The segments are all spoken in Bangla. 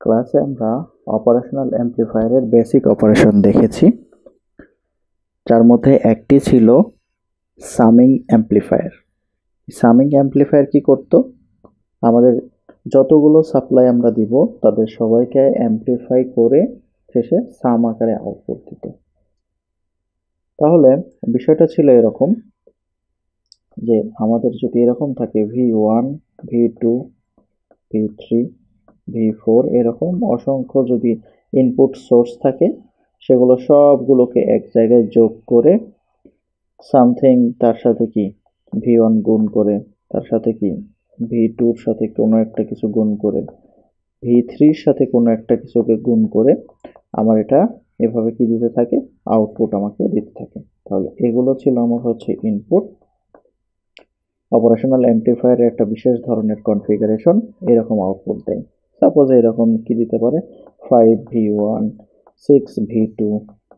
ক্লাসে আমরা অপারেশনাল অ্যামপ্লিফায়ারের বেসিক অপারেশন দেখেছি, যার মধ্যে একটি ছিল সামিং অ্যামপ্লিফায়ার। সামিং অ্যামপ্লিফায়ার কি করত? আমাদের যতগুলো সাপ্লাই আমরা দিব তাদের সবাইকে অ্যামপ্লিফাই করে শেষে সাম আকারে আউটপুট দিত। তাহলে বিষয়টা ছিল এরকম যে আমাদের যদি এরকম থাকে V1, V2, V3, V4 এরকম অসংখ্য যদি ইনপুট সোর্স থাকে, সেগুলো সবগুলোকে এক জায়গায় যোগ করে সামথিং তার সাথে কি V1 গুণ করে, তার সাথে কি V2-র সাথে কোনো একটা কিছু গুণ করে, V3-র সাথে কোনো একটা কিছুকে গুণ করে আমার এটা এভাবে কি দিতে থাকে, আউটপুট আমাকে দিতে থাকে। তাহলে এগুলো ছিল আমার হচ্ছে ইনপুট। অপারেশনাল অ্যামপ্লিফায়ারের একটা বিশেষ ধরনের কনফিগারেশন এরকম আউটপুট দেয়। সাপোজ এরকম কি দিতে পারে, 5V1, 6V2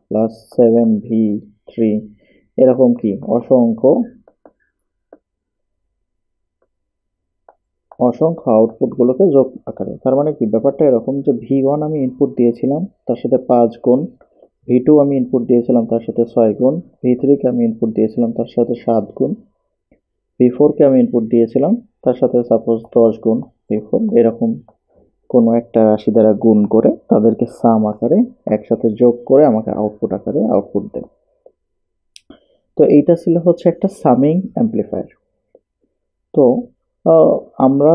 প্লাস 7V3, এরকম কি অসংখ্য আউটপুটগুলোকে যোগ আকারে। তার মানে কি ব্যাপারটা এরকম যে V1 আমি ইনপুট দিয়েছিলাম তার সাথে 5 গুণ, V2 আমি ইনপুট দিয়েছিলাম তার সাথে 6 গুণ, V3 কে আমি ইনপুট দিয়েছিলাম তার সাথে 7 গুণ, V4 কে আমি ইনপুট দিয়েছিলাম তার সাথে সাপোজ 10 গুণ V4, এরকম কোনো একটা রাশি দ্বারা গুণ করে তাদেরকে সাম আকারে একসাথে যোগ করে আমাকে আউটপুট আকারে আউটপুট দেয়। তো এইটা ছিল হচ্ছে একটা সামিং অ্যামপ্লিফায়ার। তো আমরা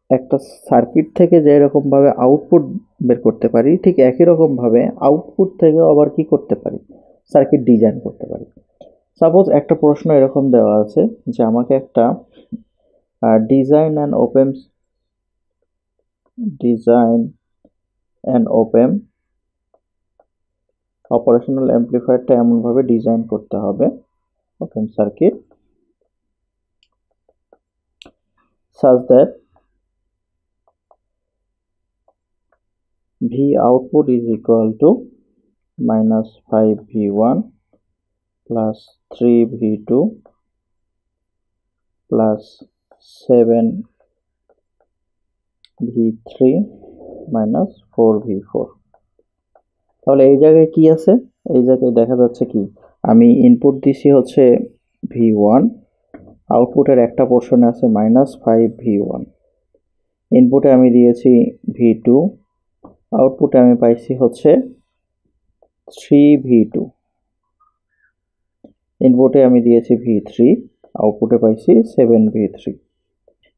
একটা সার্কিট থেকে যে এরকম ভাবে আউটপুট বের করতে পারি, ঠিক একই রকম ভাবে আউটপুট থেকে আবার কি করতে পারি, সার্কিট ডিজাইন করতে পারি। সাপোজ একটা প্রশ্ন এরকম দেওয়া আছে যে আমাকে একটা ডিজাইন অ্যান্ড ওপেন অপারেশনাল অ্যামপ্লিফায়ারটা এমনভাবে ডিজাইন করতে হবে, open circuit, such that V output is equal to minus 5V1 plus 3V2 plus 7V3 minus 4V4। তাহলে এই জায়গায় কি আছে? এই জায়গায় দেখা যাচ্ছে কি আমি ইনপুট দিছি হচ্ছে V1, আউটপুটের একটা পোর্শনে আছে -5V1, ইনপুটে আমি দিয়েছি V2, আউটপুটে আমি পাইছি হচ্ছে 3V2, ইনপুটে আমি দিয়েছি V3, আউটপুটে পাইছি 7V3,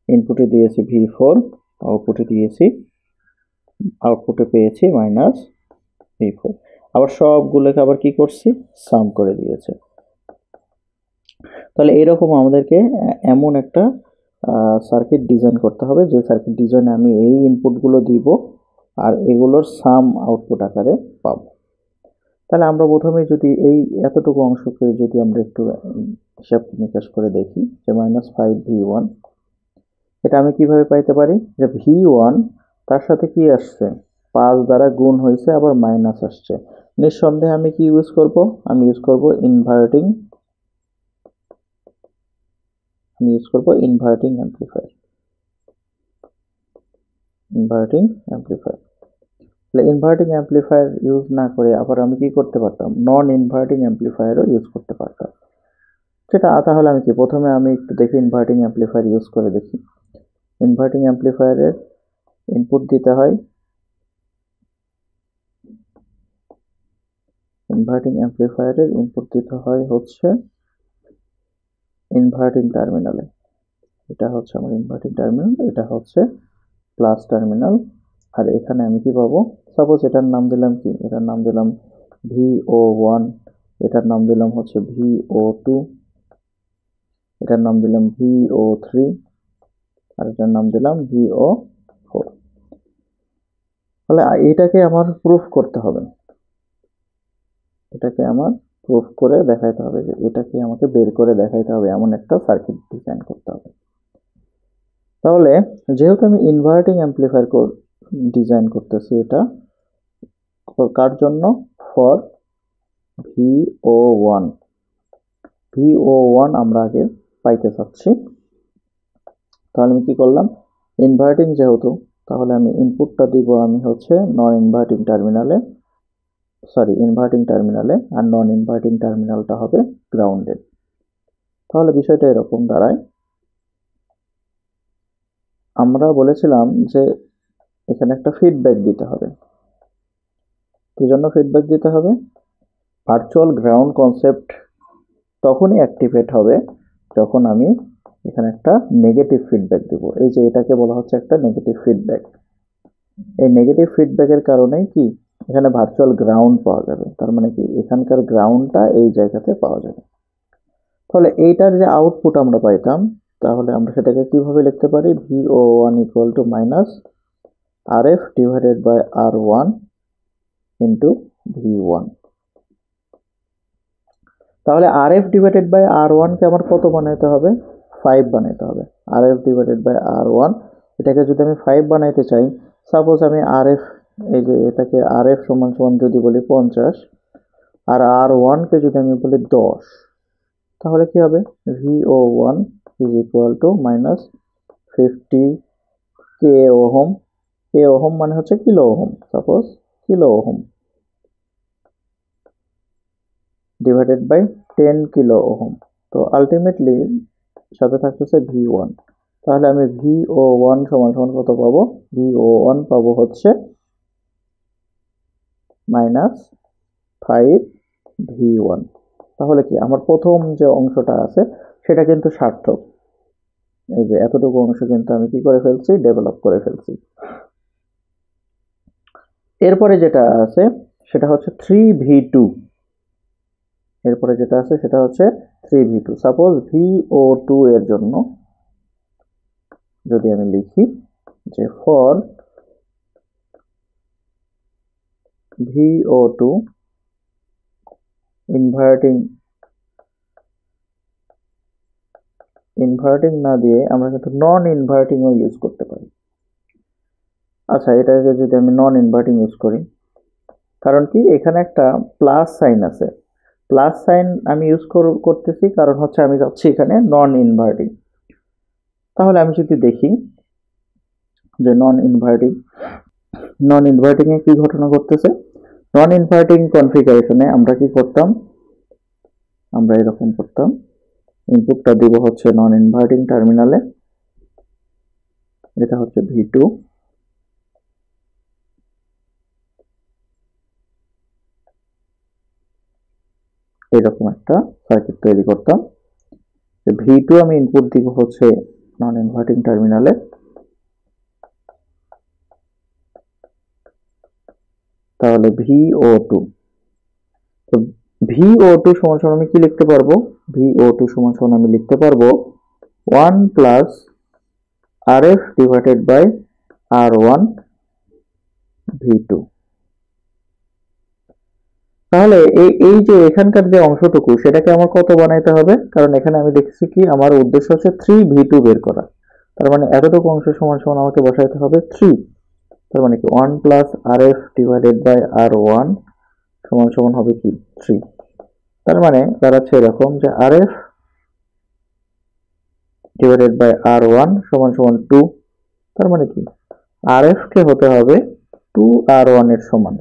ইনপুটে দিয়েছি V4, আউটপুটে পেয়েছি -V4। আবার সবগুলোকে আবার কি করছি, সাম করে দিয়েছে। তাহলে এরকম আমাদেরকে এমন একটা সার্কিট ডিজাইন করতে হবে যে সার্কিট ডিজাইনে আমি এই ইনপুটগুলো দিব আর এগুলোর সাম আউটপুট আকারে পাবো। তাহলে আমরা প্রথমে যদি এই এতটুকু অংশকে যদি আমরা একটু হিসাব নিকাশ করে দেখি যে -5V1, এটা আমি কিভাবে পাইতে পারি, যে V1 তার সাথে কি আসছে, 5 দ্বারা গুণ হয়েছে আবার মাইনাস আসছে। নিঃসন্দেহে আমি কি ইউজ করব, আমি ইউজ করব ইনভার্টিং অ্যামপ্লিফায়ার। তাহলে ইনভার্টিং অ্যামপ্লিফায়ার ইউজ না করে আবার আমি কি করতে পারতাম, নন ইনভার্টিং অ্যামপ্লিফায়ারও ইউজ করতে পারতাম। সেটা তাহলে আমি কি প্রথমে আমি একটু দেখি ইনভার্টিং অ্যামপ্লিফায়ার ইউজ করে দেখি। ইনভার্টিং অ্যামপ্লিফায়ারের ইনপুট দিতে হয়, হচ্ছে ইনভার্টিং টার্মিনালে। এটা হচ্ছে আমার ইনভার্টিং টার্মিনাল, এটা হচ্ছে প্লাস টার্মিনাল। আর এখানে আমি কি পাবো, সাপোজ এটার নাম দিলাম কি, এটার নাম দিলাম VO1, এটার নাম দিলাম হচ্ছে VO2, এটার নাম দিলাম VO3, আর এটার নাম দিলাম VO4। তাহলে এটাকে আমার প্রুফ করতে হবে, এটাকে আমার প্রুফ করে দেখাইতে হবে, যে এটাকে আমাকে বের করে দেখাইতে হবে, এমন একটা সার্কিট ডিজাইন করতে হবে। তাহলে যেহেতু আমি ইনভার্টিং অ্যামপ্লিফায়ার ডিজাইন করতেছি, এটা কার জন্য, ফর VO1 আমরা আগে পাইতে চাচ্ছি। তাহলে আমি কি করলাম, ইনভার্টিং যেহেতু তাহলে আমি ইনপুটটা দিব আমি হচ্ছে নন ইনভার্টিং টার্মিনালে, সরি ইনভার্টিং টার্মিনালে, আর নন ইনভার্টিং টার্মিনালটা হবে গ্রাউন্ডেড। তাহলে বিষয়টা এরকম দাঁড়ায়, আমরা বলেছিলাম যে এখানে একটা ফিডব্যাক দিতে হবে। কি জন্য ফিডব্যাক দিতে হবে? ভার্চুয়াল গ্রাউন্ড কনসেপ্ট তখনই অ্যাক্টিভেট হবে যখন আমি এখানে একটা নেগেটিভ ফিডব্যাক দিব। এই যে এটাকে বলা হচ্ছে একটা নেগেটিভ ফিডব্যাক। এই নেগেটিভ ফিডব্যাকের কারণেই কি এখানে ভার্চুয়াল গ্রাউন্ড পাওয়া যাবে, তার মানে কি এখানকার গ্রাউন্ডটা এই জায়গাতে পাওয়া যাবে। তাহলে এইটার যে আউটপুট আমরা পাইতাম, তাহলে আমরা সেটাকে কিভাবে লিখতে পারি? VO1 equal to minus RF divided by R1 into V1। তাহলে RF ডিভাইডেড বাই R1 কে আমার কত বানাইতে হবে? 5 বানাইতে হবে। RF ডিভাইডেড বাই R1 এটাকে যদি আমি 5 বানাইতে চাই, সাপোজ আমি RF, এই যে এটাকে RF সমান সমান যদি বলি 50, আর R1 কে যদি আমি বলি 10, তাহলে কি হবে? VO1 is equal to minus 50 K ohm, K ohm মানে হচ্ছে kilo ohm, suppose kilo ohm divided by 10 kilo ohm. তো আলটিমেটলি সাথে থাকতেছে V1। তাহলে আমি VO1 সমান সমান কত পাবো? VO1 পাবো হচ্ছে মাইনাস 5 V1। তাহলে কি আমার প্রথম যে অংশটা আছে সেটা কিন্তু সার্থক। এই যে এতটুকু অংশ কিন্তু আমি কি করে ফেলছি? ডেভেলপ করে ফেলছি। এরপরে যেটা আছে সেটা হচ্ছে 3V2। এরপরে যেটা আছে সেটা হচ্ছে 3V2। সাপোজ VO2 এর জন্য যদি আমি লিখি যে ফর VO2 ইনভার্টিং না দিয়ে আমরা কিন্তু নন ইনভার্টিংও ইউজ করতে পারি। আচ্ছা, এটাকে যদি আমি নন ইনভার্টিং ইউজ করি, কারণ কি এখানে একটা প্লাস সাইন আছে। প্লাস সাইন আমি ইউজ করতেছি কারণ হচ্ছে আমি যাচ্ছি এখানে নন ইনভার্টিং। তাহলে আমি যদি দেখি যে নন ইনভার্টিং এ কি ঘটনা ঘটতেছে, নন ইনভার্টিং কনফিগারেশনে আমরা কি করতাম? আমরা এরকম করতাম, ইনপুটটা দিব হচ্ছে নন ইনভার্টিং টার্মিনালে, এটা হচ্ছে V2, এরকম একটা সার্কিট তৈরি করতাম। V2 আমি ইনপুট দিব হচ্ছে নন ইনভার্টিং টার্মিনালে, তাহলে VO2। তো VO2 সমান সমান আমি কি লিখতে পারবো? VO2 সমান সমান আমি লিখতে পারবো 1 plus RF divided by R1 V2। তাহলে এই যে এখানকার যে অংশটুকু সেটাকে আমার কত বানাইতে হবে? কারণ এখানে আমি দেখছি কি আমার উদ্দেশ্য হচ্ছে 3V2 বের করা, তার মানে এতটুকু অংশ সমান সমান আমাকে বসাইতে হবে 3। তার মানে কি 1 plus RF divided by R1 সমান সমান হবে কি 3। তার মানে দাঁড়াচ্ছে এরকম যে RF ডিভাইডেড বাই R1 সমান সমান 2। তার মানে কি RF কে হতে হবে 2R1 এর সমান।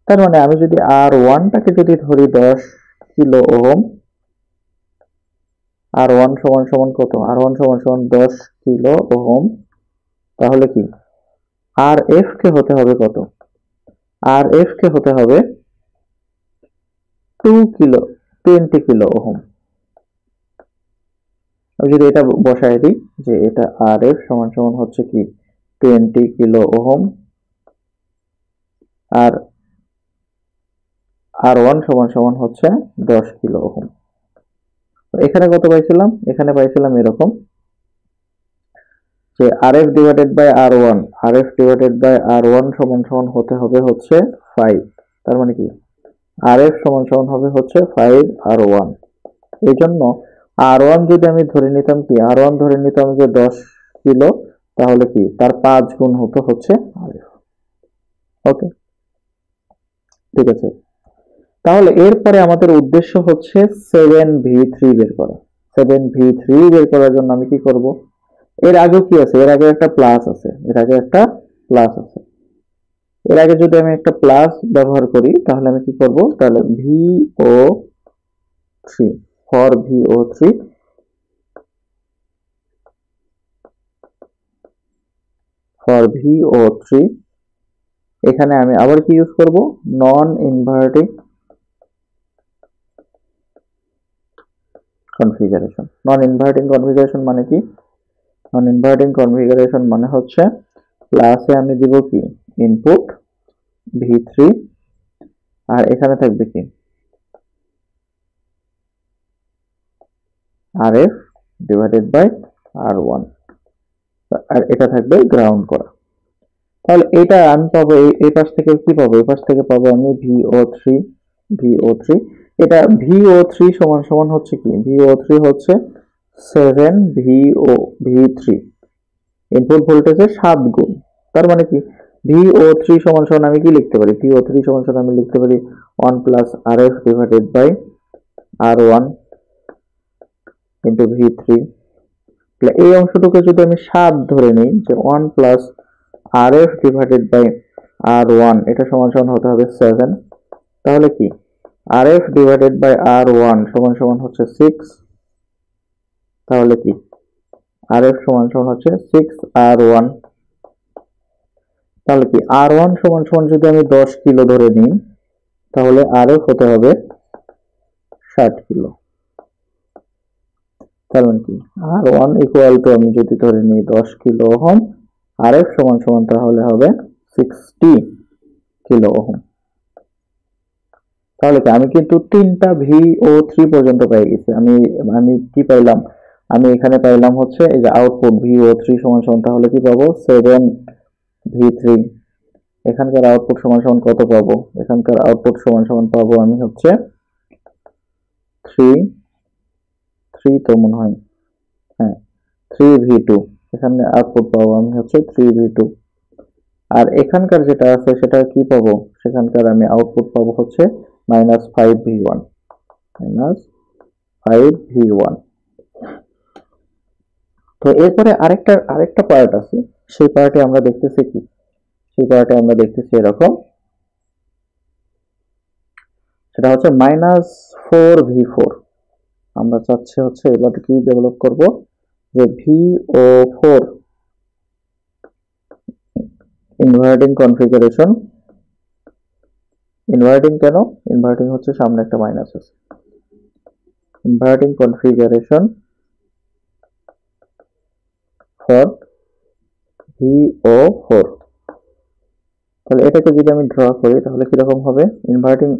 তার মানে আমি যদি R1টাকে যদি ধরি 10 কিলো ওহম, R1 সমান সমান কত? R1 সমান সমান 10 কিলো ওহম, তাহলে কি RF কে হতে হবে কত? RF কে হতে হবে 20 কিলো ওহম। আমি যদি এটা বসায় দিই যে এটা RF সমান সমান হচ্ছে কি 20 কিলো ওহম, আর R1 সমান সমান হচ্ছে 10 কিলো ওহম। এখানে কত পাইছিলাম? এখানে পাইছিলাম এরকম যে RF ডিভাইডেড বাই R1 সমান সমান হতে হবে হচ্ছে 5। তার মানে কি RF সমান সমান হবে হচ্ছে 5R1। এই জন্য R1 যদি আমি ধরে নিতাম কি, R1 ধরে নিতাম যে 10 কিলো, তাহলে কি তার 5 গুণ হতো হচ্ছে RF। ওকে, ঠিক আছে। তাহলে এরপরে আমাদের উদ্দেশ্য হচ্ছে 7V3 বের করা। 7V3 বের করার জন্য আমি কি করব? এর আগে কি আছে? এর আগে একটা প্লাস আছে, এর আগে একটা প্লাস আছে। এর আগে যদি আমি একটা প্লাস ব্যবহার করি তাহলে আমি কি করব, তাহলে VO3 for VO3 for VO3 এখানে আমি আবার কি ইউজ করব, নন ইনভার্টিং কনফিগারেশন। নন ইনভার্টিং কনফিগারেশন মানে কি? নন ইনভার্টিং কনফিগারেশন মানে হচ্ছে প্লাসে আমি দিব কি ইনপুট V3 আর এখানে থাকবে কি RF ডিভাইডেড বাই R1 আর এটা থাকবে গ্রাউন্ড করা। তাহলে এটা আমি পাবো এই পাশ থেকে কি পাবো, এই পাশ থেকে পাবো আমি VO3 এটা VO3 সমান সমান হচ্ছে কি, VO3 হচ্ছে 7 V3 ইনপুট ভোল্টেজের 7 গুণ। তার মানে কি VO3 সমান সমান আমি কি লিখতে পারি, VO3 সমান সমান আমি লিখতে পারি 1 plus RF divided by R1 into V3। তাহলে এই অংশটুকু যদি আমি 7 ধরে নিই, যে 1 plus RF divided by R1 এটা সমান সমান হতে হবে 7, তাহলে কি RF ডিভাইডেড বাই R1 সমান সমান হচ্ছে 6, তাহলে কি RF সমান সমান হচ্ছে 6R1। তাহলে কি R1 সমান সমান যদি আমি 10 কিলো ধরে নিই তাহলে RF হতে হবে 60 কিলো। তার মানে কি R1 ইকুয়াল টু আমি যদি ধরে নিই 10 কিলো ওহম, RF সমান সমান তাহলে হবে 60 কিলো ওহম। তাহলে কি আমি কিন্তু 3টা VO3 পর্যন্ত পেয়ে গেছি। আমি কি পাইলাম, আমি এখানে পাইলাম হচ্ছে এই যে আউটপুট VO3 সমান সমান তাহলে কি পাবো 7 V3। এখানকার আউটপুট সমান সমান কত পাবো, এখানকার আউটপুট সমান সমান পাবো আমি হচ্ছে 3 তো মনে হয়, হ্যাঁ 3V2। এখানে আউটপুট পাবো আমি হচ্ছে 3V2। আর এখানকার যেটা আছে সেটা কি পাবো, সেখানকার আমি আউটপুট পাবো হচ্ছে -5V1 -5V1। তো এরপরে আরেকটা পার্ট আছে, সেই পার্টে আমরা দেখতেছি কি, সেই পার্টে আমরা দেখতেছি এরকম, সেটা হচ্ছে -4V4। আমরা চাচ্ছি হচ্ছে এবার কি ডেভেলপ করব, যে VO4 ইনভার্টিং কনফিগারেশন। ইনভার্টিং কেন, ইনভার্টিং হচ্ছে সামনে একটা মাইনাস আছে, ইনভার্টিং কনফিগারেশন ফর VO4। তাহলে এটাকে যদি আমি ড্র করি তাহলে কিরকম হবে, ইনভার্টিং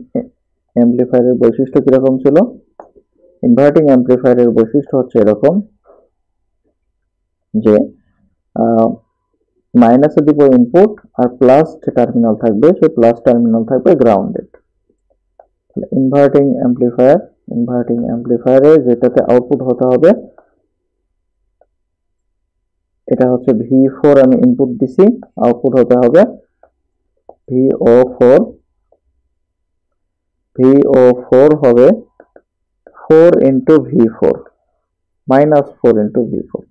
অ্যামপ্লিফায়ারের বৈশিষ্ট্য কিরকম ছিল, ইনভার্টিং অ্যামপ্লিফায়ারের বৈশিষ্ট্য হচ্ছে এরকম যে মাইনাসে দিব ইনপুট আর প্লাস যে টার্মিনাল থাকবে সেই প্লাস টার্মিনাল থাকবে গ্রাউন্ডেড। ইনভার্টিং অ্যামপ্লিফায়ারে যেটাতে আউটপুট হতে হবে, এটা হচ্ছে V4 আমি ইনপুট দিছি, আউটপুট হতে হবে VO4 হবে 4 ইন্টু V4 -4 ইন্টু V4।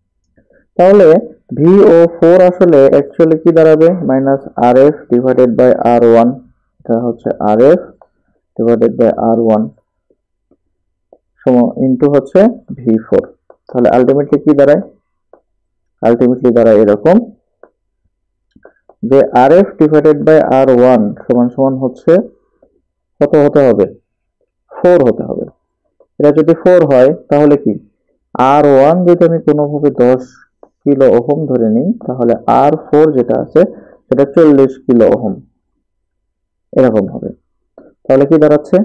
তাহলে VO4 আসলে অ্যাকচুয়ালি কি দাঁড়াবে, -RF ডিভাইডেড বাই R1, এটা হচ্ছে RF ডিভাইডেড বাই R1 সমান ইনটু হচ্ছে V4। তাহলে আলটিমেটলি কি দাঁড়ায়, আলটিমেটলি দাঁড়ায় এরকম যে RF ডিভাইডেড বাই R1 সমান সমান হচ্ছে কত হতে হবে, 4 হতে হবে। এটা যদি 4 হয় তাহলে কি R1 যদি আমি কোনোভাবে 10 কিলো ওহম ধরে নিই তাহলে R4 যেটা আছে সেটা 40 কিলো ওহম এরকম হবে। তাহলে কি দাঁড়াচ্ছে,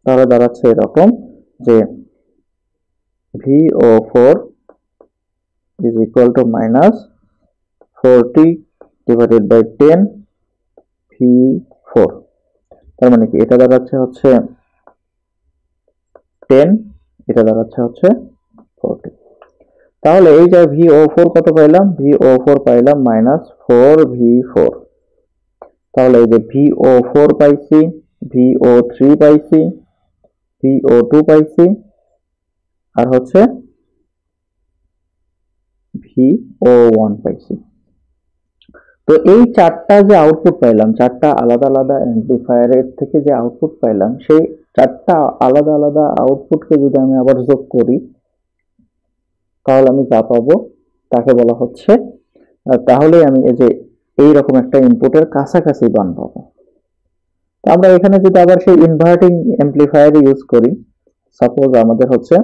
তাহলে দাঁড়াচ্ছে এরকম যে VO4 is equal to -40 divided by 10 V4। তার মানে কি এটা দাঁড়াচ্ছে হচ্ছে 10, এটা দাঁড়াচ্ছে হচ্ছে 40। তাহলে এই যে VO4 কত পাইলাম, VO4 পাইলাম -4V4। তাহলে এই যে VO4 পাইছি, VO3 পাইছি, VO2 পাইছি, আর হচ্ছে VO1 পাইছি। তো এই চারটা যে আউটপুট পাইলাম, চারটা আলাদা আলাদা অ্যাম্প্লিফায়ারের থেকে যে আউটপুট পাইলাম, সেই চারটা আলাদা আলাদা আউটপুটকে যদি আমি আবার যোগ করি, তাহলে আমি যা পাবো তাকে বলা হচ্ছে, তাহলে আমি এই যে এইরকম একটা ইনপুটের কাছাকাছি মান পাবো। তো আমরা এখানে যদি আবার সেই ইনভার্টিং অ্যাম্প্লিফায়ার ইউজ করি, সাপোজ আমাদের হচ্ছে,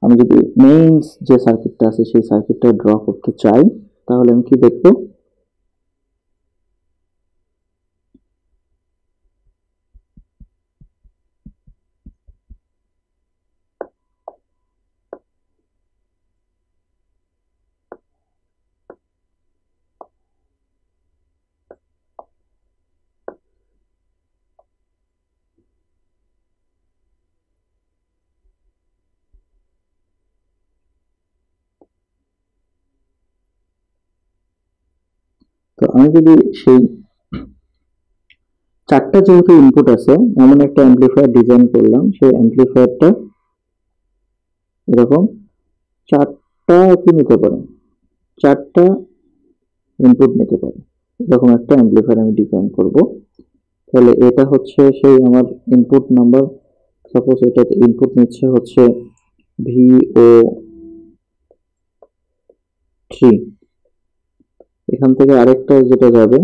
আমি যদি মেইনস যে সার্কিটটা আছে সেই সার্কিটটা ড্র করতে চাই, তাহলে আমি কি দেখবো, তো আমি যদি সেই চারটা যেহেতু ইনপুট আছে এমন একটা অ্যাম্প্লিফায়ার ডিজাইন করলাম, সেই অ্যাম্প্লিফায়ারটা এরকম চারটা কি নিতে পারে, চারটা ইনপুট নিতে পারে, এরকম একটা অ্যাম্প্লিফায়ার আমি ডিজাইন করব। তাহলে এটা হচ্ছে সেই আমার ইনপুট নাম্বার, সাপোজ এটাতে ইনপুট নিচ্ছে হচ্ছে VO3, এখান থেকে আরেকটা যেটা যাবে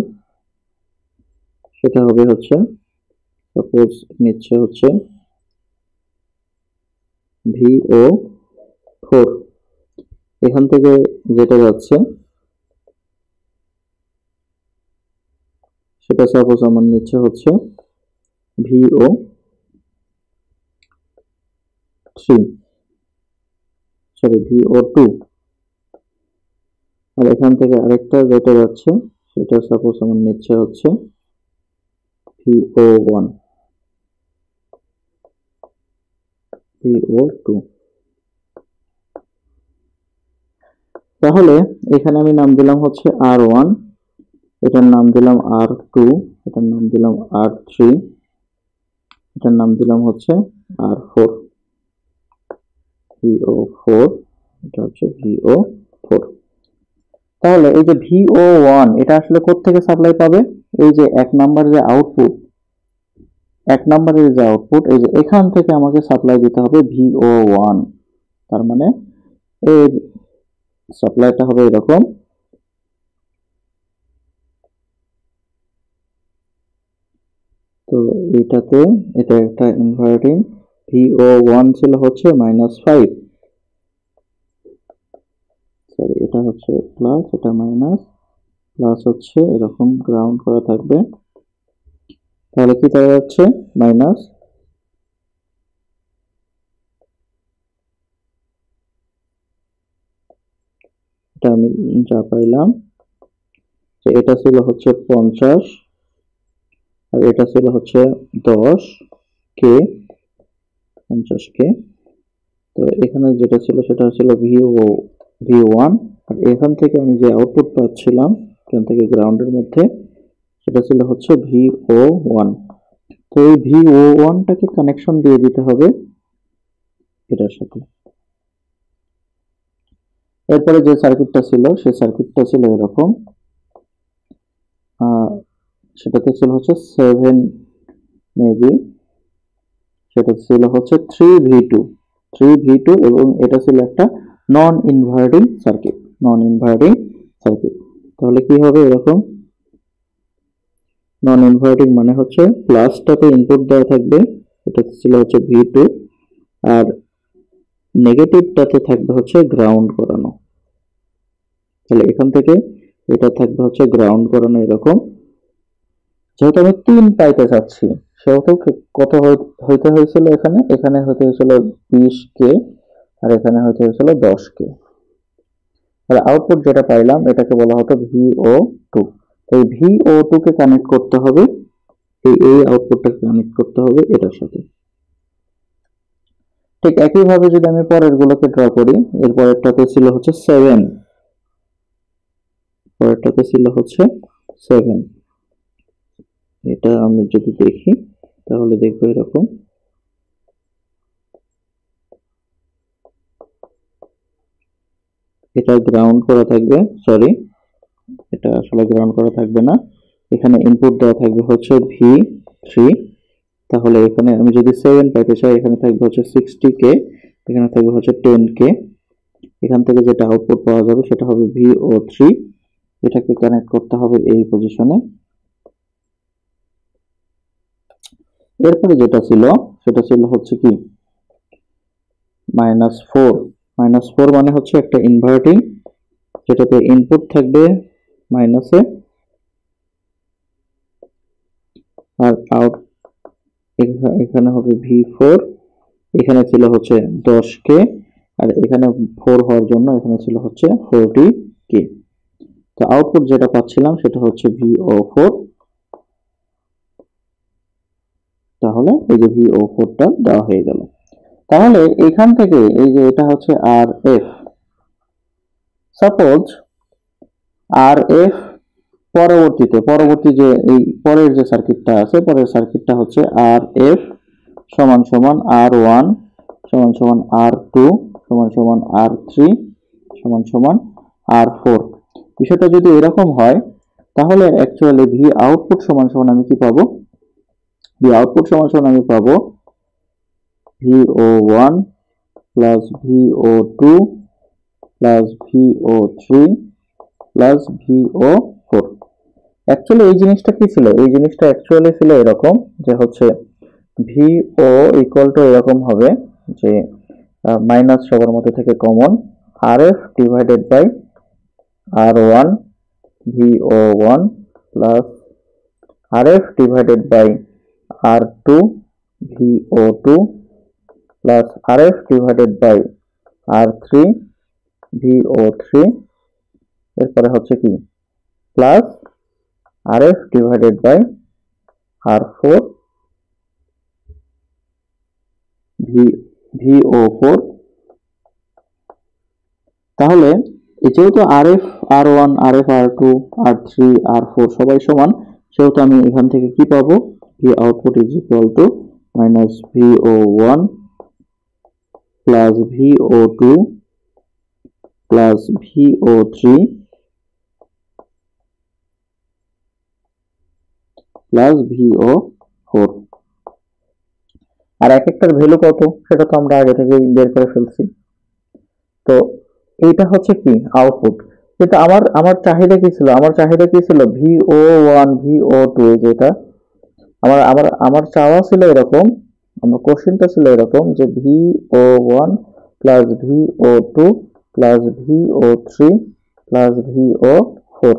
সেটা হবে হচ্ছে, সাপোজ নিচ্ছে হচ্ছে VO4, এখান থেকে যেটা যাচ্ছে সেটা সাপোজ আমার নিচ্ছে হচ্ছে VO2, আর এখান থেকে আরেকটা যেটা যাচ্ছে সেটা সাপোজ আমার নিচ্ছে হচ্ছে VO1, VO2। তাহলে এখানে আমি নাম দিলাম হচ্ছে R1, এটার নাম দিলাম R2, এটার নাম দিলাম R3, এটার নাম দিলাম হচ্ছে R4, VO4, এটা হচ্ছে VO4। তাহলে এই যে VO1 এটা আসলে কোত্থেকে সাপ্লাই পাবে, এই যে এক নাম্বার যে আউটপুট, এক নাম্বারের যে আউটপুট, এই যে এখান থেকে আমাকে সাপ্লাই দিতে হবে VO1। তার মানে এর সাপ্লাইটা হবে এরকম, তো এটাতে এটা একটা ইনভার্টিং, VO1 ছিল হচ্ছে -5, সরি এটা হচ্ছে প্লাস, এটা মাইনাস, প্লাস হচ্ছে এরকম গ্রাউন্ড করা থাকবে, তাহলে কি দেখা যাচ্ছে মাইনাস, এটা আমি যা পাইলাম যে এটা ছিল হচ্ছে 50, আর এটা ছিল হচ্ছে 10 কে, 50 কে। তো এখানে যেটা ছিল সেটা ছিল VO1, আর এখান থেকে আমি যে আউটপুট পাচ্ছিলাম এখান থেকে গ্রাউন্ডের মধ্যে, সেটা ছিল হচ্ছে VO1। তো এই VO1টাকে কানেকশন দিয়ে দিতে হবে এটার সাথে। এরপরে যে সার্কিটটা ছিল সেই সার্কিটটা ছিল এরকম, সেটাতে ছিল হচ্ছে 7 মেবি, সেটা ছিল হচ্ছে 3V2, এবং এটা ছিল একটা নন ইনভার্টিং সার্কিট, নন ইনভার্টিং সার্কিট। তাহলে কি হবে এরকম, নন ইনভার্টিং মানে হচ্ছে প্লাসটাতে ইনপুট দেওয়া থাকবে, এটা ছিল হচ্ছে V2, আর নেগেটিভটাতে থাকবে হচ্ছে গ্রাউন্ড করানো। তাহলে এখান থেকে এটা থাকবে হচ্ছে গ্রাউন্ড করানো এরকম। যেহেতু আমি 3 পাইতে চাচ্ছি, সেহেতু কত হইতে হয়েছিল, এখানে এখানে হতে হয়েছিল 20K, আর এখানে হতে হয়েছিল 10K। তাহলে আউটপুট যেটা পাইলাম এটাকে বলা হতো VO2। এই VO2 কে কানেক্ট করতে হবে, এই আউটপুটটাকে কানেক্ট করতে হবে এটার সাথে। ঠিক একইভাবে যদি আমি পরের গুলোকে ড্র করি, এর পরেরটাতে ছিল হচ্ছে 7, পরেরটাতে ছিল হচ্ছে 7, এটা আমি যদি দেখি তাহলে দেখবো এরকম, এটা গ্রাউন্ড করা থাকবে, সরি এটা আসলে গ্রাউন্ড করা থাকবে না, এখানে ইনপুট দেওয়া থাকবে হচ্ছে V3। তাহলে এখানে আমি যদি 7 পাইতে চাই, এখানে থাকবে হচ্ছে 60K, এখানে থাকবে হচ্ছে 10K। এখান থেকে যেটা আউটপুট পাওয়া যাবে সেটা হবে VO3। এটাকে কানেক্ট করতে হবে এই পজিশনে। এরপরে যেটা ছিল সেটা ছিল হচ্ছে কি -4। -4 মানে হচ্ছে একটা ইনভার্টিং, যেটাতে ইনপুট থাকবে মাইনাসে আর আউট এখানে হবে V4। এখানে ছিল হচ্ছে 10K, আর এখানে 4 হওয়ার জন্য এখানে ছিল হচ্ছে 40K। তো আউটপুট যেটা পাচ্ছিলাম সেটা হচ্ছে VO4। তাহলে এই যে VO4টা দেওয়া হয়ে গেল। তাহলে এখান থেকে এই যে এটা হচ্ছে RF, সাপোজ RF পরবর্তী যে এই পরের যে সার্কিটটা আছে, পরের সার্কিটটা হচ্ছে RF সমান সমান R1 সমান সমান R2 সমান সমান R3 সমান সমান R4। বিষয়টা যদি এরকম হয় তাহলে অ্যাকচুয়ালি ভি আউটপুট সমান সমান আমি কি পাবো? ভি আউটপুট সমান সমান আমি পাবো VO1 plus VO2 plus VO3 plus VO4। Actually এই জিনিসটা কি ছিল? এই জিনিসটা অ্যাকচুয়ালি ছিল এরকম যে হচ্ছে VO ইকুয়াল টু এরকম হবে যে মাইনাস সবার মধ্যে থেকে common RF divided by R1 VO1 plus RF divided by R2 VO2 plus RF divided by R3 VO3। এরপরে হচ্ছে কি plus RF divided by R4 VO4। তাহলে যেহেতু RF R1 RF R2 R3 R4 সবাই সমান, সেহেতু আমি এখান থেকে কি পাবো? V output is equal to minus VO1 plus VO2 plus VO3 plus VO4। আর এক একটার ভ্যালু কত সেটা তো আমরা আগে থেকে বের করে ফেলছি। তো এইটা হচ্ছে কি আউটপুট। কিন্তু আমার চাহিদা কি ছিল? আমার চাহিদা কি ছিল? VO1 VO2, যেটা আমার আমার আমার চাওয়া ছিল এরকম, আমার কোশ্চেনটা ছিল এরকম যে VO1 plus VO2 plus VO3 plus VO4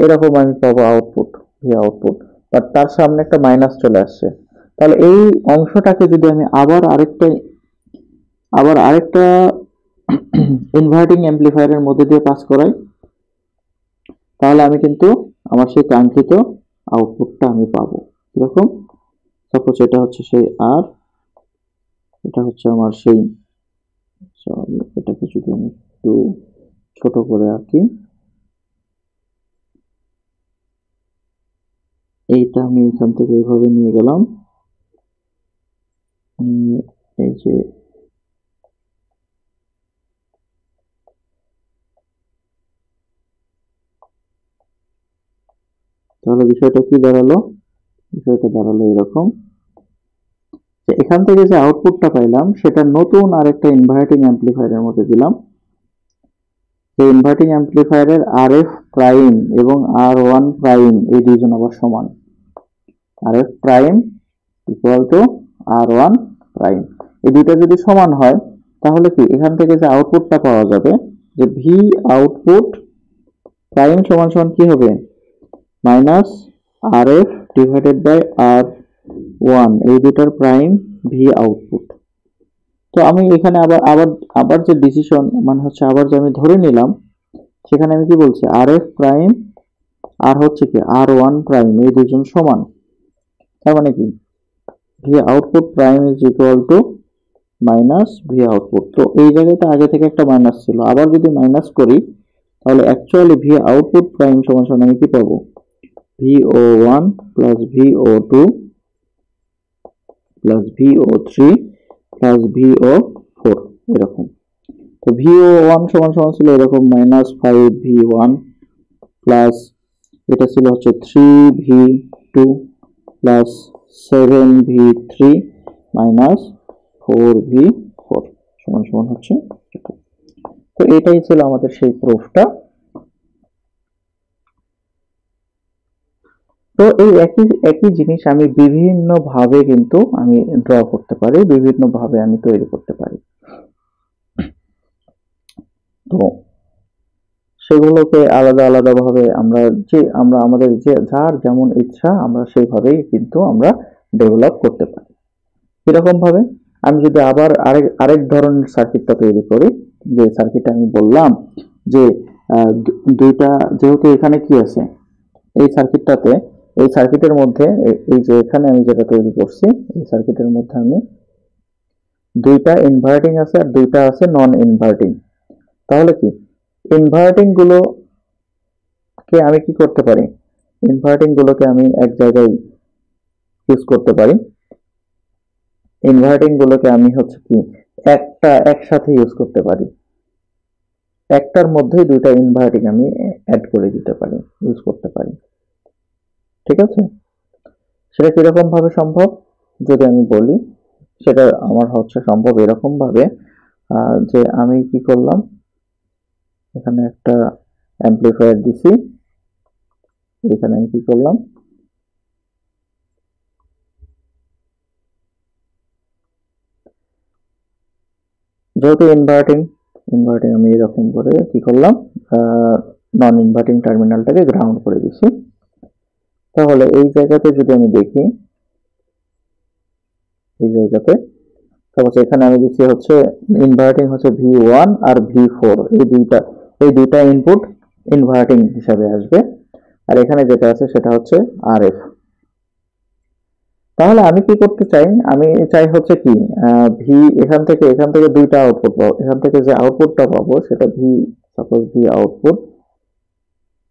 এরকম আমি পাবো আউটপুট, ভি আউটপুট। বাট তার সামনে একটা মাইনাস চলে আসছে। তাহলে এই অংশটাকে যদি আমি আবার আরেকটা ইনভার্টিং অ্যাম্প্লিফায়ারের মধ্যে দিয়ে পাস করাই, তাহলে আমি কিন্তু আমার সেই কাঙ্ক্ষিত আউটপুটটা আমি পাবো। এরকম সাপোজ এটা হচ্ছে সেই আর, এটা হচ্ছে আমার সেই, এটাকে যদি আমি একটু ছোট করে আঁকি, এইটা আমি এখান থেকে এইভাবে নিয়ে গেলাম, এই যে তাহলে বিষয়টা কি দাঁড়ালো? বিষয়টা দাঁড়ালো এরকম যে এখান থেকে যে আউটপুটটা পাইলাম সেটা নতুন আরেকটা ইনভার্টিং অ্যাম্প্লিফায়ারের মধ্যে দিলাম। এই ইনভার্টিং অ্যাম্প্লিফায়ারের RF প্রাইম এবং R1 প্রাইম এই দুইজন আবার সমান। RF prime equal to R1 prime, এই দুইটা যদি সমান হয় তাহলে কি এখান থেকে যে আউটপুটটা পাওয়া যাবে যে ভি আউটপুট প্রাইম সমান সমান কি হবে? Minus RF divided by R1, এই দুটার প্রাইম ভি আউটপুট। তো আমি এখানে আবার যে ডিসিশন মানে হচ্ছে আবার যে আমি ধরে নিলাম, সেখানে আমি কি বলছি? RF প্রাইম আর হচ্ছে কি R1 প্রাইম এই দুজন সমান। তার মানে কি V output prime is equal to minus V output. তো এই জায়গাটা আগে থেকে একটা মাইনাস ছিল, আবার যদি মাইনাস করি তাহলে অ্যাকচুয়ালি ভি আউটপুট প্রাইম সমান সমান আমি কি পাবো? VO1 plus VO2 plus VO3 plus VO4 এরকম। তো VO1 সমান সমান ছিল এরকম -5 V1 প্লাস এটা ছিল হচ্ছে 3v2 plus 7v3 minus 4v4 সমান সমান হচ্ছে। তো এটাই ছিল আমাদের সেই প্রুফটা। তো এই একই একই জিনিস আমি বিভিন্ন ভাবে কিন্তু আমি ড্র করতে পারি, বিভিন্ন ভাবে আমি তৈরি করতে পারি। তো সেগুলোকে আলাদা আলাদা ভাবে আমরা আমাদের যার যেমন ইচ্ছা আমরা সেইভাবেই কিন্তু আমরা ডেভেলপ করতে পারি। এরকম ভাবে আমি যদি আবার আরেক ধরনের সার্কিটটা তৈরি করি, যে সার্কিটটা আমি বললাম যে দুইটা, যেহেতু এখানে কি আছে এই সার্কিটটাতে, এই সার্কিটের মধ্যে এই যে এখানে আমি যেটা তৈরি করছি এই সার্কিটের মধ্যে আমি দুইটা ইনভার্টিং আছে আর দুইটা আছে নন ইনভার্টিং। তাহলে কি ইনভার্টিং গুলোকে আমি কি করতে পারি, ইনভার্টিং গুলোকে আমি এক জায়গায় ইউজ করতে পারি, ইনভার্টিং গুলোকে আমি হচ্ছে কি একসাথে ইউজ করতে পারি, একটার মধ্যেই দুইটা ইনভার্টিং আমি অ্যাড করে দিতে পারি, ইউজ করতে পারি। ঠিক আছে, সেটা কিরকম ভাবে সম্ভব যদি আমি বলি, সেটা আমার হচ্ছে সম্ভব এরকম ভাবে যে আমি কি করলাম, এখানে একটা অ্যাম্পলিফায়ার দিছি, এখানে আমি কি করলাম, যেহেতু ইনভার্টিং আমি এরকম করে কি করলাম, নন ইনভার্টিং টার্মিনালটাকে গ্রাউন্ড করে দিছি। তাহলে এই জায়গাতে যদি আমি দেখি, এই জায়গাতে সাপোজ এখানে আমি দিচ্ছি হচ্ছে ইনভার্টিং হচ্ছে V1 আর V4, এই দুইটা ইনপুট ইনভার্টিং হিসাবে আসবে, আর এখানে যেটা আছে সেটা হচ্ছে RF। তাহলে আমি কি করতে চাই, আমি চাই হচ্ছে কি এখান থেকে দুইটা আউটপুট পাবো, এখান থেকে যে আউটপুটটা পাবো সেটা সাপোজ V আউটপুট,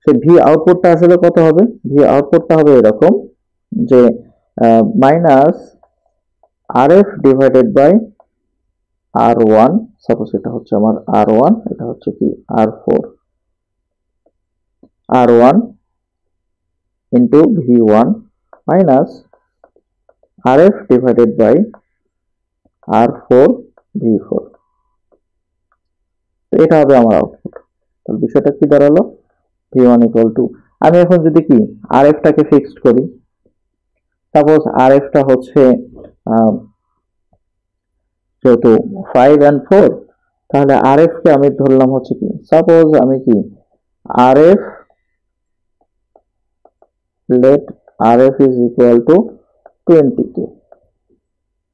সেই V আউটপুটটা আসলে কত হবে, V আউটপুটটা হবে এরকম যে minus RF divided by R1, suppose এটা হচ্ছে আমার R1, এটা হচ্ছে কি R4, R1 into V1 minus RF divided by R4 V4। তো এটা হবে আমার আউটপুট। তাহলে বিষয়টা কি দাঁড়ালো, V1 ইকুয়াল টু, আমি এখন যদি কি RF টাকে ফিক্সড করি, সাপোজ RF টা হচ্ছে যেহেতু 5 and 4, তাহলে RF কে আমি ধরলাম হচ্ছে কি, সাপোজ আমি কি RF, let RF is equal to 20k,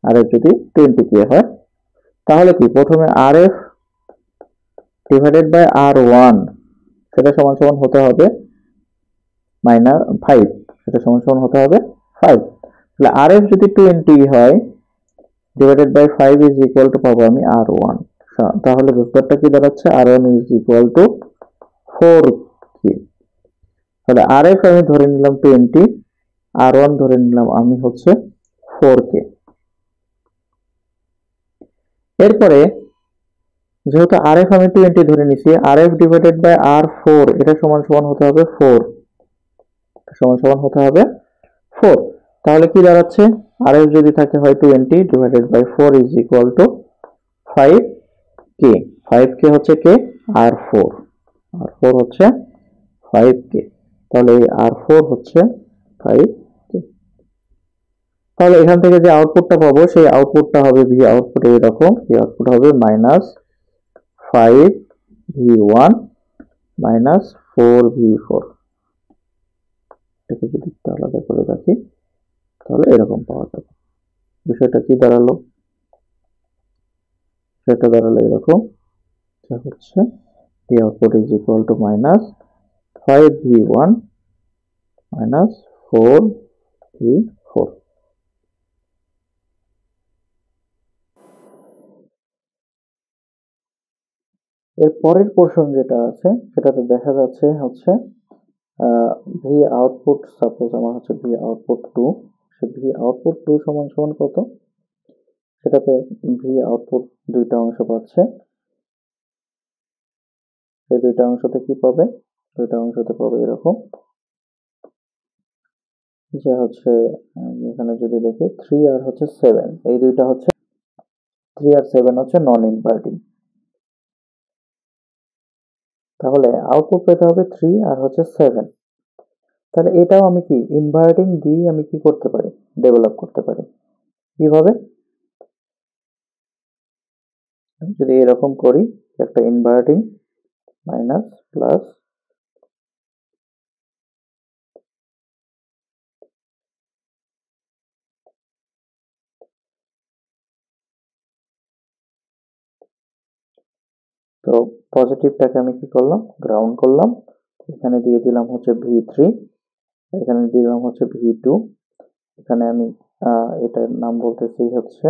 RF যদি 20k হয় তাহলে কি প্রথমে RF ডিভাইডেড বাই R1 সেটা সমান সমান হতে হবে -5, সেটা সমান সমান হতে হবে 5। তাহলে RF যদি 20 হয় divided by 5 is equal to পাবো আমি R1। তাহলে উত্তরটা কি দাঁড়াচ্ছে, R1 is equal two 4k। তাহলে RF আমি ধরে নিলাম 20, R1 ধরে নিলাম আমি হচ্ছে 4k। এরপরে যেহেতু RF আমি 20 ধরে নিছি, RF ডিভাইডেড বাই R4 এটা সমান সমান হতে হবে 4, সমান সমান হতে হবে 4। তাহলে কি দাঁড়াচ্ছে, RF যদি থাকে হয় 20 divided by 4 is equal to 5k, 5k হচ্ছে কে R4, R4 হচ্ছে 5k, তাহলে এই R4 হচ্ছে 5k। তাহলে এখান থেকে যে আউটপুটটা পাবো সেই আউটপুটটা হবে V আউটপুট এরকম, V আউটপুট হবে -5V1 -4V4। এটাকে যদি একটু আলাদা করে রাখি তাহলে এরকম পাওয়া যাবে। বিষয়টা কি দাঁড়ালো, সেটা দাঁড়ালো এরকম, যা হচ্ছে V output is equal two -5V1 -4V4। এর পরের পোর্শন যেটা আছে সেটাতে দেখা যাচ্ছে হচ্ছে ভি আউটপুট, সাপোজ আমার হচ্ছে ভি আউটপুট 2, সে ভি আউটপুট 2 সমান সমান কত, সেটাতে ভি আউটপুট দুইটা অংশ পাচ্ছে, সেই দুইটা অংশতে কি পাবে, দুইটা অংশতে পাবো এরকম যে হচ্ছে এখানে যদি দেখি 3 আর হচ্ছে 7, এই দুইটা হচ্ছে 3 আর 7 হচ্ছে নন ইনভার্টিং। তাহলে আউটপুট পেতে হবে 3 আর হচ্ছে 7। তাহলে এটাও আমি কি ইনভার্টিং দিয়ে আমি কি করতে পারি, ডেভেলপ করতে পারি। কিভাবে? যদি এরকম করি একটা ইনভার্টিং মাইনাস প্লাস, তো পজিটিভটাকে আমি কি করলাম, গ্রাউন্ড করলাম, এখানে দিয়ে দিলাম হচ্ছে V3, এখানে দিলাম হচ্ছে V2, এখানে আমি এটার নাম বলতেছি হচ্ছে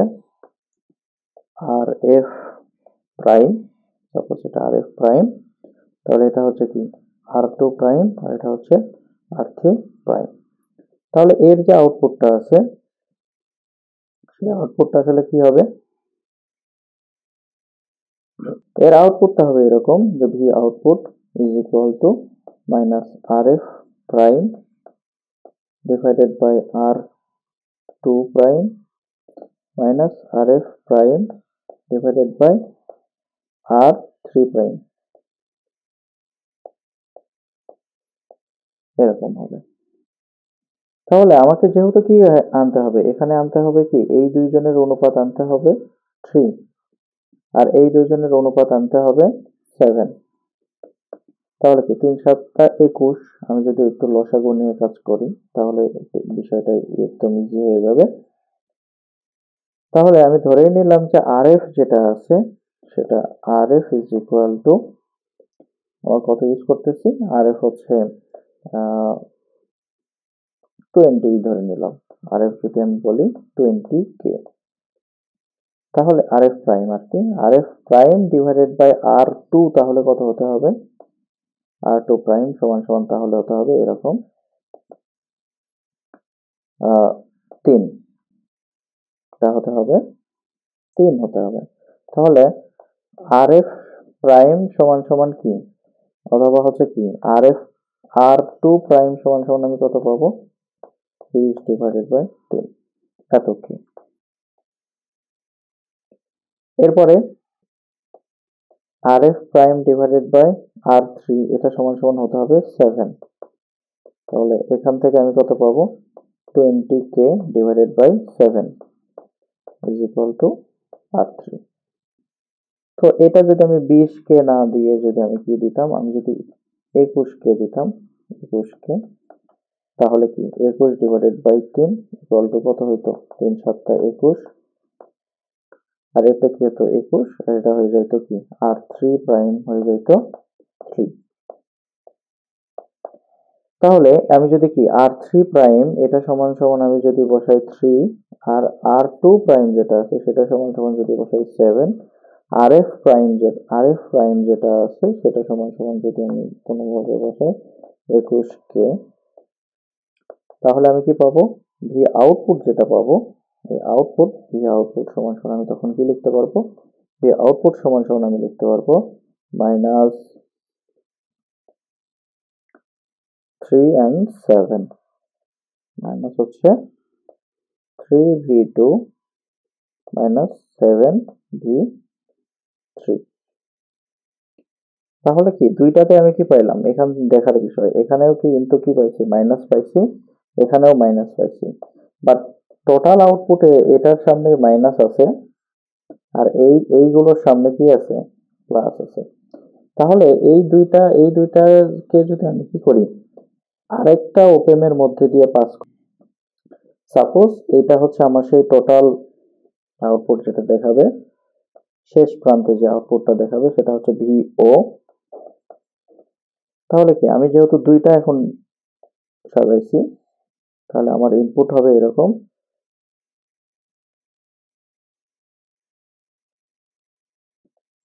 আর এফ প্রাইম, সাপোজ এটা আর এফ প্রাইম, তাহলে এটা হচ্ছে কি R2 প্রাইম আর এটা হচ্ছে R3 প্রাইম। তাহলে এর যে আউটপুটটা আছে সেই আউটপুটটা আসলে কি হবে, এর আউটপুটটা হবে এরকম যে V output is equal to minus R F prime divided by R2 prime minus R F prime divided by R3 prime, এরকম হবে। তাহলে আমাকে যেহেতু কি আনতে হবে, এখানে আনতে হবে কি এই দুইজনের অনুপাত আনতে হবে 3 আর এই দুইজনের অনুপাত আনতে হবে 7। তাহলে কি 3 7 21, আমি যদি একটু লসাগু নিয়ে কাজ করি তাহলে বিষয়টা একদম ইজি হয়ে যাবে। তাহলে আমি ধরেই নিলাম যে আর এফ যেটা আছে সেটা আর এফ ইজ ইকুয়াল টু, আমার কত ইউজ করতেছি, আর এফ হচ্ছে 20 ধরে নিলাম, আর এফ যদি আমি বলি 20K, তাহলে আর এফ প্রাইম আর কি R F prime divided by R2, তাহলে কত হতে হবে, R2 প্রাইম সমান সমান তাহলে হতে হবে এরকম 3, এটা হতে হবে 3 হতে হবে। তাহলে আর এফ প্রাইম সমান সমান কি, অথবা হচ্ছে কি R2 প্রাইম সমান সমান আমি কত পাবো, 3 ডিভাইডেড বাই 3, এত কি। এরপরে R F prime divided by R3 এটা সমান সমান হতে হবে 7, তাহলে এখান থেকে আমি কত পাবো, 20K divided by 7 is equal to R3। তো এটা যদি আমি 20K না দিয়ে যদি আমি কি দিতাম, আমি যদি 21K দিতাম, 21K, তাহলে কি 21 ডিভাইডেড বাই 3 ইকুয়াল টু কত হইতো, 3 7 21, আর এটা কি হতো 21, আর এটা হয়ে যাইতো কি R3 প্রাইম হয়ে যাইতো 3। তাহলে আমি যদি কি R3 প্রাইম এটা সমান সমান আমি যদি বসাই 3, আর R2 প্রাইম যেটা আছে সেটা সমান সমান যদি বসাই 7, আরএফ প্রাইম যেটা আছে সেটা সমান সমান যদি আমি কোনোভাবে বসাই 21K, তাহলে আমি কি পাবো, ভি আউটপুট যেটা পাবো, এই আউটপুট ভি আউটপুট সমান সমান আমি তখন কি লিখতে পারবো, ভি আউটপুট সমান সমান আমি লিখতে পারবো মাইনাস 3 and 7 মাইনাস হচ্ছে 3V2 মাইনাস 7V3। তাহলে কি দুইটাতে আমি কি পাইলাম, এখান দেখার বিষয়, এখানেও কি কিন্তু কি পাইছি, মাইনাস পাইছি, এখানেও মাইনাস পাইছি, বাট টোটাল আউটপুটে এটার সামনে মাইনাস আছে আর এইগুলোর সামনে কি আছে, প্লাস আছে। তাহলে এই দুইটাকে যদি আমি কি করি, আরেকটা ওপেমের মধ্যে দিয়ে পাস, সাপোজ এটা হচ্ছে আমার সেই টোটাল আউটপুট যেটা দেখাবে, শেষ প্রান্তে যে আউটপুটটা দেখাবে সেটা হচ্ছে ভিও। তাহলে কি আমি যেহেতু দুইটা এখন সাজাইছি, তাহলে আমার ইনপুট হবে এরকম,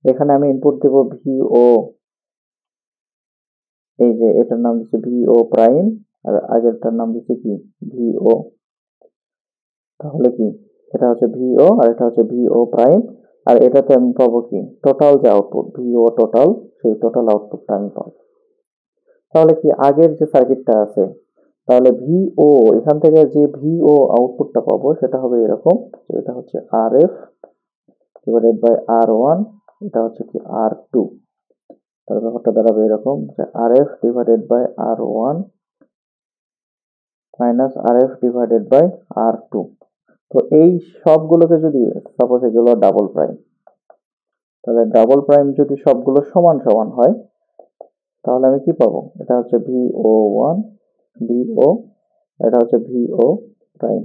এখানে আমি ইনপুট দেব ভিও, এই যে এটার নাম দিচ্ছে ভিও প্রাইম আর আগেরটার নাম দিচ্ছে কি ভিও, তাহলে কি এটা হচ্ছে ভিও আর এটা হচ্ছে ভিও প্রাইম, আর এটাতে আমি পাবো কি টোটাল যে আউটপুট ভিও টোটাল, সেই টোটাল আউটপুটটা আমি পাবো। তাহলে কি আগের যে সার্কিটটা আছে, তাহলে ভিও এখান থেকে যে ভিও আউটপুটটা পাবো সেটা হবে এরকম, এটা হচ্ছে আরএফ ডিভাইডেড বাই আর1, এটা হচ্ছে কি আর2। তাহলে ব্যাপারটা দাঁড়াবে এরকম যে RF divided by R one minus RF divided by R two. তো এই সবগুলোকে যদি সাপোজ এগুলো ডাবল প্রাইম, তাহলে ডাবল প্রাইম যদি সবগুলো সমান সমান হয় তাহলে আমি কি পাবো, এটা হচ্ছে ভিও1 ভিও, এটা হচ্ছে ভিও প্রাইম।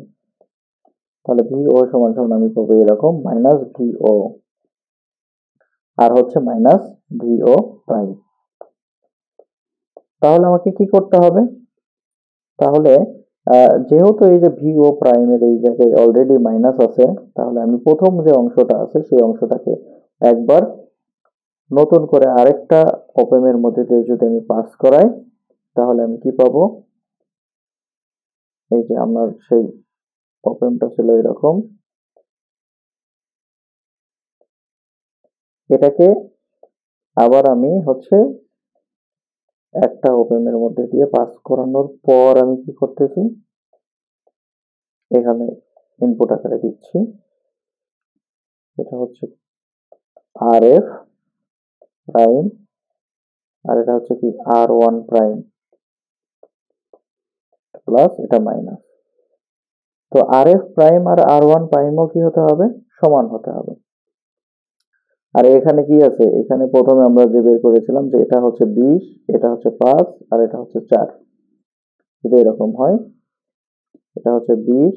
তাহলে ভিও সমান সমান আমি পাবো এরকম মাইনাস ভিও আর হচ্ছে মাইনাস ভিও প্রাইম। তাহলে আমাকে কি করতে হবে, তাহলে যেহেতু এই যে ভিও প্রাইমের এই জায়গায় অলরেডি মাইনাস আছে, তাহলে আমি প্রথম যে অংশটা আছে সেই অংশটাকে একবার নতুন করে আরেকটা অপেমের মধ্যে দিয়ে যদি আমি পাস করাই তাহলে আমি কি পাবো, এই যে আমার সেই অপেমটা ছিল এরকম, এটাকে আবার আমি হচ্ছে একটা ওপেনের মধ্যে দিয়ে পাস করানোর পর আমি কি করতেছি, এখানে ইনপুট আকারে দিচ্ছি, এটা হচ্ছে আরএফ প্রাইম আর এটা হচ্ছে কি আর1 প্রাইম প্লাস এটা মাইনাস। তো আরএফ প্রাইম আর আর1 প্রাইমও কি হতে হবে, সমান হতে হবে। আর এখানে কি আছে, এখানে প্রথমে আমরা যে বের করেছিলাম যে এটা হচ্ছে 20, এটা হচ্ছে 5 আর এটা হচ্ছে 4, যদি এরকম হয়, এটা হচ্ছে 20,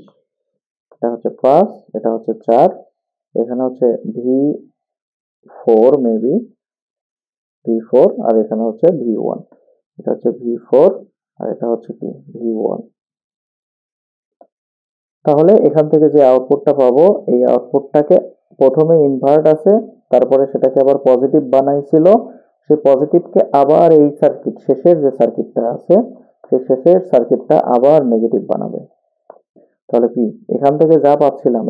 এটা হচ্ছে 5, এটা হচ্ছে 4, এখানে হচ্ছে V4 মেবি V4 আর এখানে হচ্ছে V1, এটা হচ্ছে V4 আর এটা হচ্ছে কি V1। তাহলে এখান থেকে যে আউটপুটটা পাবো এই আউটপুটটাকে প্রথমে ইনভার্ট আছে, তারপরে সেটাকে আবার পজিটিভ বানাইছিল, সেই পজিটিভকে আবার এই সার্কিট শেষের যে সার্কিটটা আছে সেই শেষের সার্কিটটা আবার নেগেটিভ বানাবে। তাহলে কি এখান থেকে যা পাচ্ছিলাম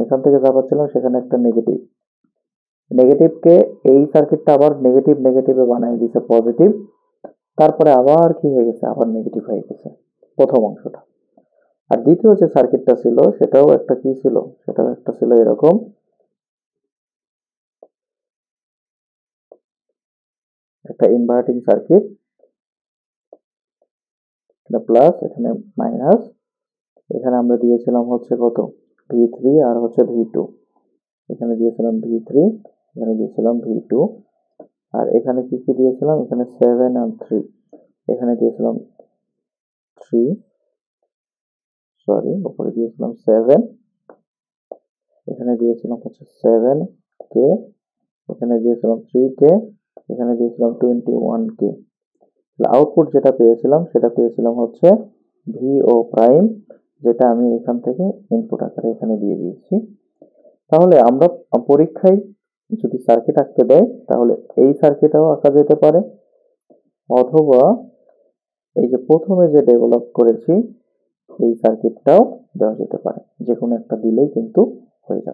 সেখানে একটা নেগেটিভ, নেগেটিভকে এই সার্কিটটা আবার নেগেটিভ নেগেটিভে বানিয়ে দিয়েছে পজিটিভ, তারপরে আবার কি হয়ে গেছে, আবার নেগেটিভ হয়ে গেছে প্রথম অংশটা। আর দ্বিতীয় যে সার্কিটটা ছিল সেটাও একটা কি ছিল, সেটাও একটা ছিল এরকম, একটা ইনভার্টিং সার্কিট, এটা প্লাস এখানে মাইনাস, এখানে আমরা দিয়েছিলাম হচ্ছে কত V3 আর হচ্ছে V2, এখানে দিয়েছিলাম V3, এখানে দিয়েছিলাম V2, আর এখানে কি কি দিয়েছিলাম, এখানে 7 আর 3, এখানে দিয়েছিলাম 3, সরি উপরে দিয়েছিলাম 7, এখানে দিয়েছিলাম হচ্ছে 7 কে, এখানে দিয়েছিলাম 3 কে, এখানে দিয়েছিলাম 21 কে। আউটপুট যেটা পেয়েছিলাম সেটা পেয়েছিলাম হচ্ছে ভিও প্রাইম, যেটা আমি এখান থেকে ইনপুট আকারে এখানে দিয়ে দিয়েছি। তাহলে আমরা পরীক্ষায় যদি সার্কিট আঁকতে দেয় তাহলে এই সার্কিটও আঁকা যেতে পারে, অথবা এই যে প্রথমে যে ডেভেলপ করেছি এই সার্কিটটাও দেওয়া যেতে পারে, যে কোনো একটা দিলেই কিন্তু হয়ে যাবে।